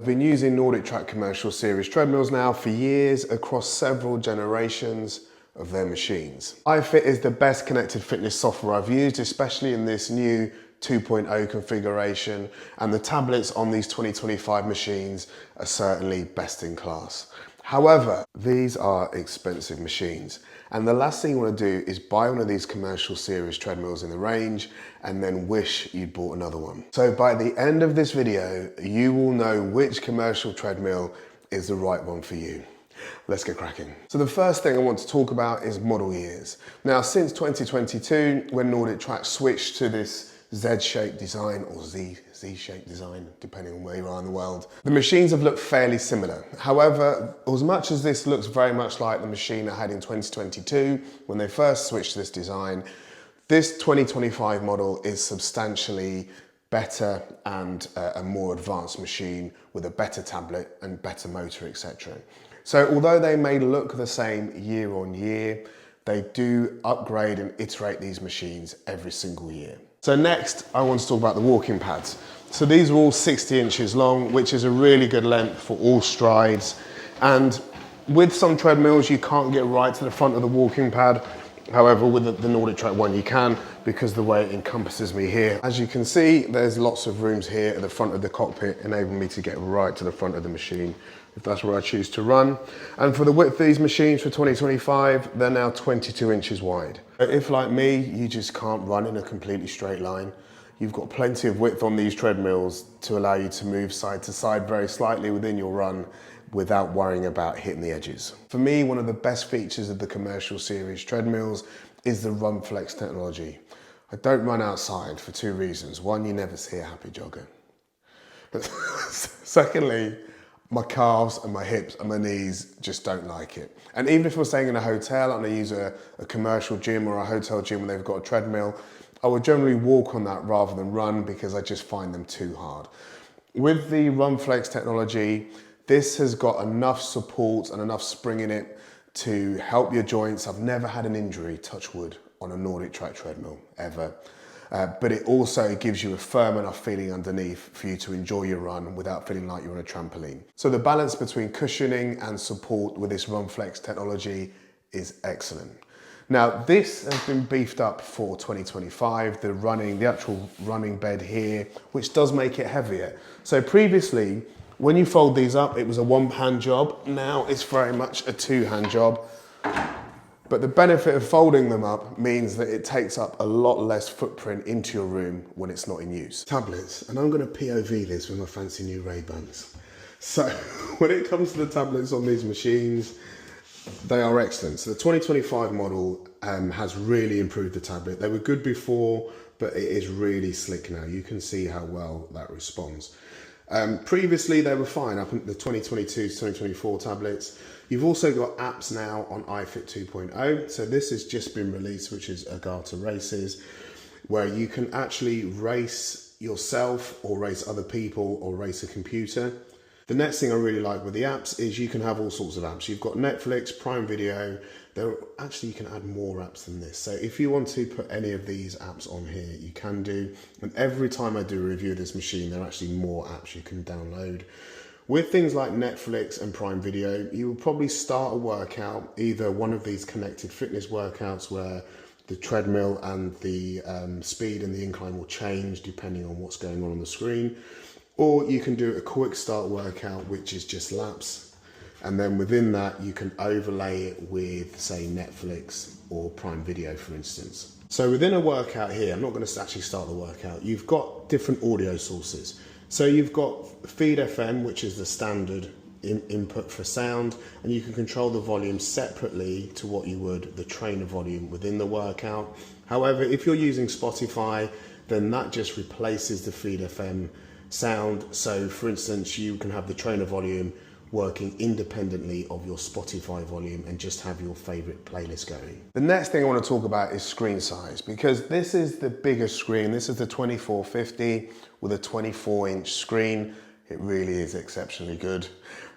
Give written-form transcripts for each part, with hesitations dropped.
I've been using NordicTrack Commercial Series treadmills now for years across several generations of their machines. iFit is the best connected fitness software I've used, especially in this new 2.0 configuration, and the tablets on these 2025 machines are certainly best in class. However, these are expensive machines, and the last thing you want to do is buy one of these commercial series treadmills in the range and then wish you'd bought another one. So by the end of this video, you will know which commercial treadmill is the right one for you. Let's get cracking. So the first thing I want to talk about is model years. Now, since 2022, when NordicTrack switched to this Z-shaped design or Z-shaped design, depending on where you are in the world, the machines have looked fairly similar. However, as much as this looks very much like the machine I had in 2022, when they first switched to this design, this 2025 model is substantially better and a more advanced machine with a better tablet and better motor, etc. So although they may look the same year on year, they do upgrade and iterate these machines every single year. So next, I want to talk about the walking pads. So these are all 60 inches long, which is a really good length for all strides. And with some treadmills, you can't get right to the front of the walking pad. However, with the NordicTrack one, you can, because the way it encompasses me here. As you can see, there's lots of rooms here at the front of the cockpit, enabling me to get right to the front of the machine, if that's where I choose to run. And for the width of these machines for 2025, they're now 22 inches wide. If, like me, you just can't run in a completely straight line, you've got plenty of width on these treadmills to allow you to move side to side very slightly within your run without worrying about hitting the edges. For me, one of the best features of the commercial series treadmills is the Run Flex technology. I don't run outside for two reasons. One, you never see a happy jogger. Secondly, my calves and my hips and my knees just don't like it. And even if we're staying in a hotel and I use a commercial gym or a hotel gym where they've got a treadmill, I would generally walk on that rather than run because I just find them too hard. With the Run Flex technology, this has got enough support and enough spring in it to help your joints. I've never had an injury, touch wood, on a NordicTrack treadmill, ever. But it also gives you a firm enough feeling underneath for you to enjoy your run without feeling like you're on a trampoline. So the balance between cushioning and support with this Run Flex technology is excellent. Now, this has been beefed up for 2025, the actual running bed here, which does make it heavier. So previously, when you fold these up, it was a one-hand job. Now it's very much a two-hand job. But the benefit of folding them up means that it takes up a lot less footprint into your room when it's not in use. Tablets, and I'm going to POV this with my fancy new Ray-Bans. So when it comes to the tablets on these machines, they are excellent. So the 2025 model has really improved the tablet. They were good before, but it is really slick now. You can see how well that responds. Previously, they were fine up in the 2022 to 2024 tablets. You've also got apps now on iFit 2.0. So this has just been released, which is Agata Races, where you can actually race yourself or race other people or race a computer. The next thing I really like with the apps is you can have all sorts of apps. You've got Netflix, Prime Video. Actually, you can add more apps than this. So if you want to put any of these apps on here, you can do. And every time I do a review of this machine, there are actually more apps you can download. With things like Netflix and Prime Video, you will probably start a workout, either one of these connected fitness workouts where the treadmill and the speed and the incline will change depending on what's going on the screen. Or you can do a quick start workout, which is just laps. And then within that, you can overlay it with, say, Netflix or Prime Video, for instance. So within a workout here, I'm not going to actually start the workout. You've got different audio sources. So you've got Feed FM, which is the standard input for sound, and you can control the volume separately to what you would the trainer volume within the workout. However, if you're using Spotify, then that just replaces the Feed FM sound. So for instance, you can have the trainer volume working independently of your Spotify volume and just have your favorite playlist going. The next thing I want to talk about is screen size, because this is the biggest screen. This is the 2450 with a 24-inch screen. It really is exceptionally good.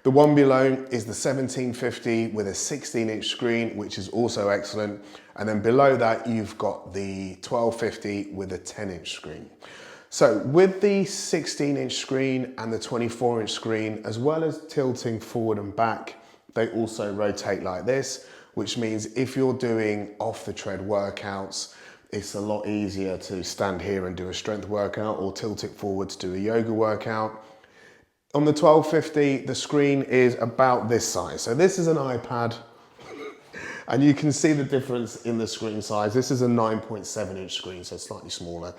The one below is the 1750 with a 16-inch screen, which is also excellent. And then below that, you've got the 1250 with a 10-inch screen. So with the 16-inch screen and the 24-inch screen, as well as tilting forward and back, they also rotate like this, which means if you're doing off the tread workouts, it's a lot easier to stand here and do a strength workout or tilt it forward to do a yoga workout. On the 1250, the screen is about this size. So this is an iPad, and you can see the difference in the screen size. This is a 9.7-inch screen, so slightly smaller.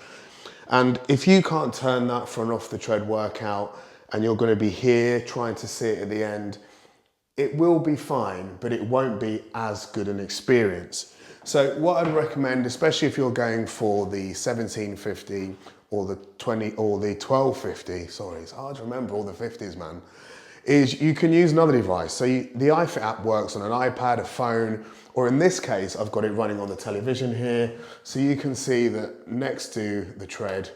And if you can't turn that for an off the tread workout and you're going to be here trying to see it at the end, it will be fine, but it won't be as good an experience. So what I'd recommend, especially if you're going for the 1750 or the 1250, sorry, it's hard to remember all the 50s, man, is you can use another device. So the iFit app works on an iPad, a phone, or in this case, I've got it running on the television here. So you can see that next to the tread,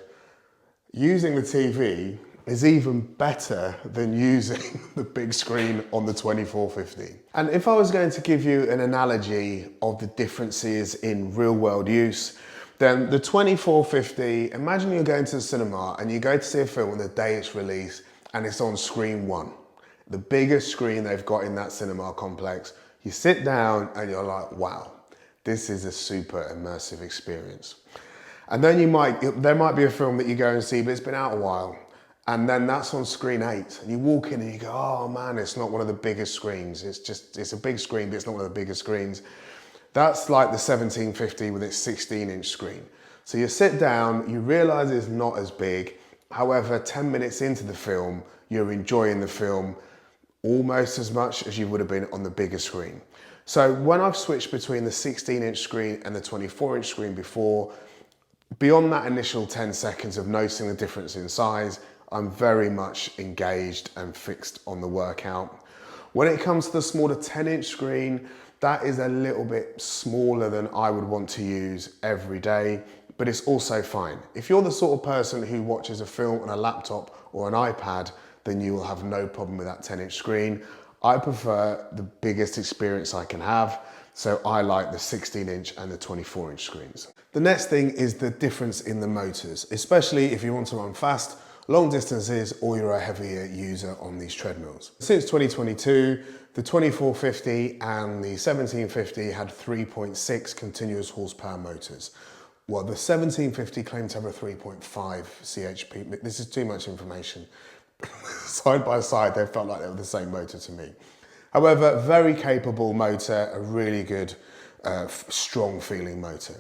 using the TV is even better than using the big screen on the 2450. And if I was going to give you an analogy of the differences in real world use, then the 2450, imagine you're going to the cinema and you go to see a film on the day it's released and it's on screen 1, the biggest screen they've got in that cinema complex. You sit down and you're like, wow, this is a super immersive experience. And then there might be a film that you go and see, but it's been out a while. And then that's on screen 8. And you walk in and you go, oh man, it's not one of the biggest screens. It's a big screen, but it's not one of the biggest screens. That's like the 1750 with its 16-inch screen. So you sit down, you realize it's not as big. However, 10 minutes into the film, you're enjoying the film almost as much as you would have been on the bigger screen. So when I've switched between the 16-inch screen and the 24-inch screen before, beyond that initial 10 seconds of noticing the difference in size, I'm very much engaged and fixed on the workout. When it comes to the smaller 10-inch screen, that is a little bit smaller than I would want to use every day, but it's also fine. If you're the sort of person who watches a film on a laptop or an iPad, then you will have no problem with that 10-inch screen. I prefer the biggest experience I can have, so I like the 16-inch and the 24-inch screens. The next thing is the difference in the motors, especially if you want to run fast, long distances, or you're a heavier user on these treadmills. Since 2022, the 2450 and the 1750 had 3.6 continuous horsepower motors. Well, the 1750 claimed to have a 3.5 CHP. This is too much information. Side by side, they felt like they were the same motor to me. However, very capable motor, a really good, strong feeling motor.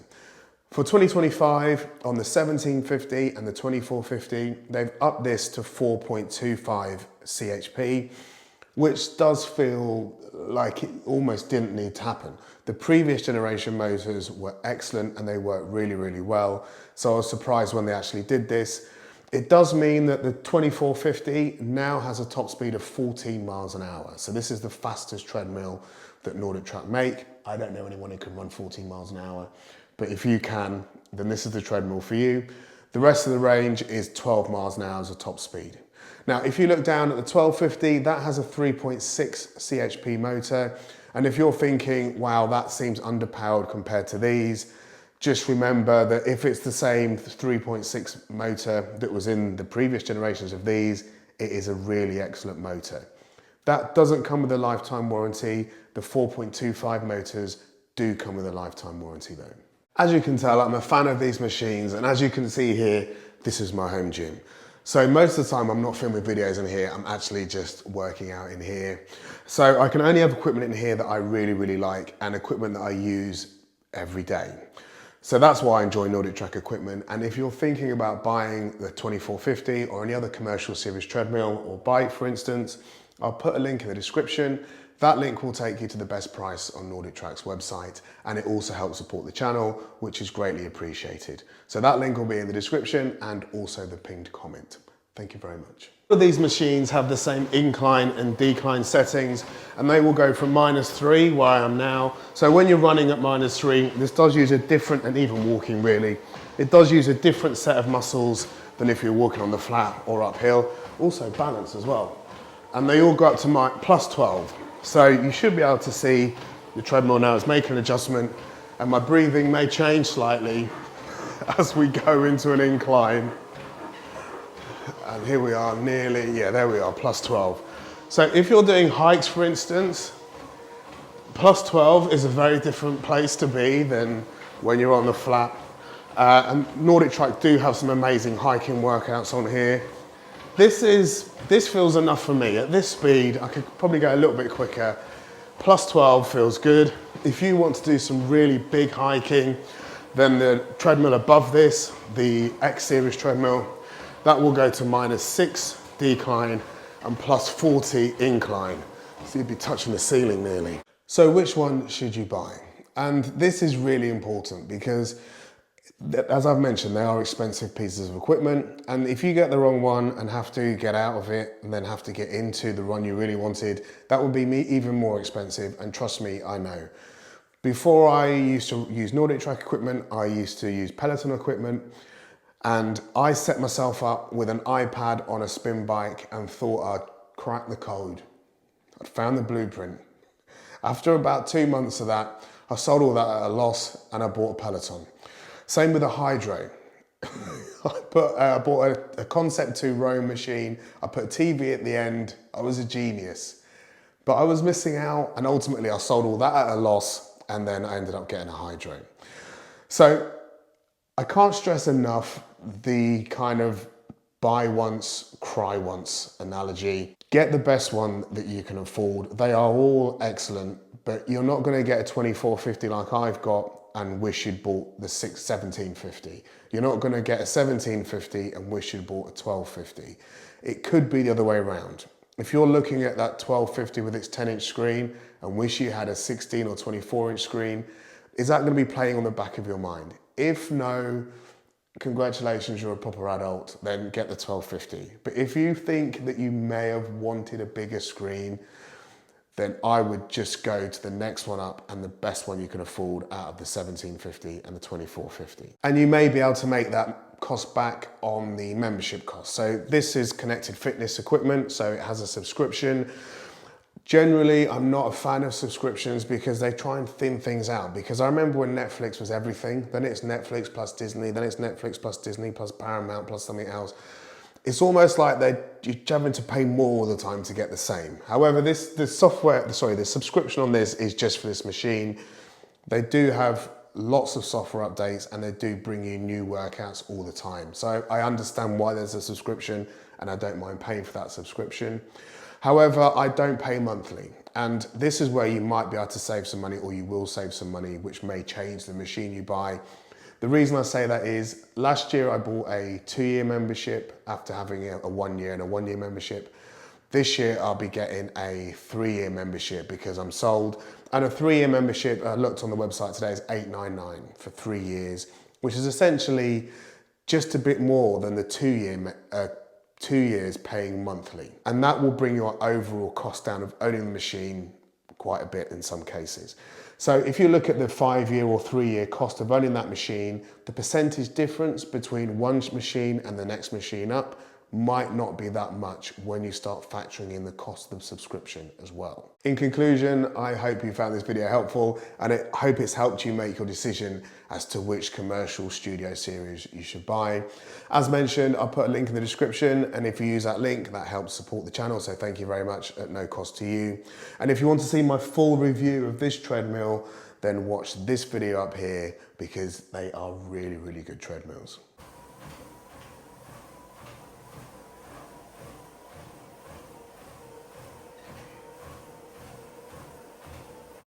For 2025, on the 1750 and the 2450, they've upped this to 4.25 CHP, which does feel like it almost didn't need to happen. The previous generation motors were excellent and they worked really, really well. So I was surprised when they actually did this. It does mean that the 2450 now has a top speed of 14 miles an hour. So this is the fastest treadmill that NordicTrack make. I don't know anyone who can run 14 miles an hour. But if you can, then this is the treadmill for you. The rest of the range is 12 miles an hour as a top speed. Now, if you look down at the 1250, that has a 3.6 CHP motor. And if you're thinking, wow, that seems underpowered compared to these, just remember that if it's the same 3.6 motor that was in the previous generations of these, it is a really excellent motor. That doesn't come with a lifetime warranty. The 4.25 motors do come with a lifetime warranty though. As you can tell, I'm a fan of these machines, and as you can see here, this is my home gym. So most of the time I'm not filming videos in here, I'm actually just working out in here. So I can only have equipment in here that I really, really like and equipment that I use every day. So that's why I enjoy NordicTrack equipment. And if you're thinking about buying the 2450 or any other commercial series treadmill or bike, for instance, I'll put a link in the description. That link will take you to the best price on NordicTrack's website, and it also helps support the channel, which is greatly appreciated. So that link will be in the description and also the pinned comment. Thank you very much. All of these machines have the same incline and decline settings, and they will go from -3, where I am now. So when you're running at -3, this does use a different, and even walking really, it does use a different set of muscles than if you're walking on the flat or uphill. Also balance as well. And they all go up to +12. So you should be able to see the treadmill now is making an adjustment, and my breathing may change slightly as we go into an incline. And here we are nearly, yeah, there we are, plus 12. So if you're doing hikes, for instance, plus 12 is a very different place to be than when you're on the flat. And NordicTrack do have some amazing hiking workouts on here. This feels enough for me. At this speed, I could probably go a little bit quicker. Plus 12 feels good. If you want to do some really big hiking, then the treadmill above this, the X Series treadmill, that will go to -6 decline and plus 40 incline. So you'd be touching the ceiling nearly. So which one should you buy? And this is really important because, as I've mentioned, they are expensive pieces of equipment. And if you get the wrong one and have to get out of it and then have to get into the one you really wanted, that would be even more expensive. And trust me, I know. Before I used to use NordicTrack equipment, I used to use Peloton equipment. And I set myself up with an iPad on a spin bike and thought I'd crack the code. I'd found the blueprint. After about 2 months of that, I sold all that at a loss and I bought a Peloton. Same with a Hydro. I bought a Concept 2 rowing machine. I put a TV at the end. I was a genius. But I was missing out, and ultimately I sold all that at a loss, and then I ended up getting a Hydro. So I can't stress enough the kind of buy once, cry once analogy. Get the best one that you can afford. They are all excellent, but you're not going to get a 2450 like I've got and wish you'd bought the 1750. You're not going to get a 1750 and wish you'd bought a 1250. It could be the other way around. If you're looking at that 1250 with its 10-inch screen and wish you had a 16 or 24-inch screen, is that going to be playing on the back of your mind? If no, congratulations, you're a proper adult, then get the 1250. But if you think that you may have wanted a bigger screen, then I would just go to the next one up and the best one you can afford out of the 1750 and the 2450. And you may be able to make that cost back on the membership cost. So this is connected fitness equipment, so it has a subscription. Generally, I'm not a fan of subscriptions because they try and thin things out. Because I remember when Netflix was everything, then it's Netflix plus Disney, then it's Netflix plus Disney plus Paramount plus something else. It's almost like you're having to pay more all the time to get the same. However, the subscription on this is just for this machine. They do have lots of software updates and they do bring you new workouts all the time. So I understand why there's a subscription and I don't mind paying for that subscription. However, I don't pay monthly. And this is where you might be able to save some money, or you will save some money, which may change the machine you buy. The reason I say that is last year I bought a 2-year membership after having a 1 year and a 1-year membership. This year I'll be getting a 3-year membership because I'm sold. And a 3-year membership, I looked on the website today, is $8.99 for 3 years, which is essentially just a bit more than the 2 years paying monthly. And that will bring your overall cost down of owning the machine quite a bit in some cases. So if you look at the 5-year or 3-year cost of owning that machine, the percentage difference between one machine and the next machine up might not be that much when you start factoring in the cost of subscription as well. In conclusion, I hope you found this video helpful and I hope it's helped you make your decision as to which commercial studio series you should buy. As mentioned, I'll put a link in the description, and if you use that link, that helps support the channel, so thank you very much at no cost to you. And if you want to see my full review of this treadmill, then watch this video up here because they are really, really good treadmills.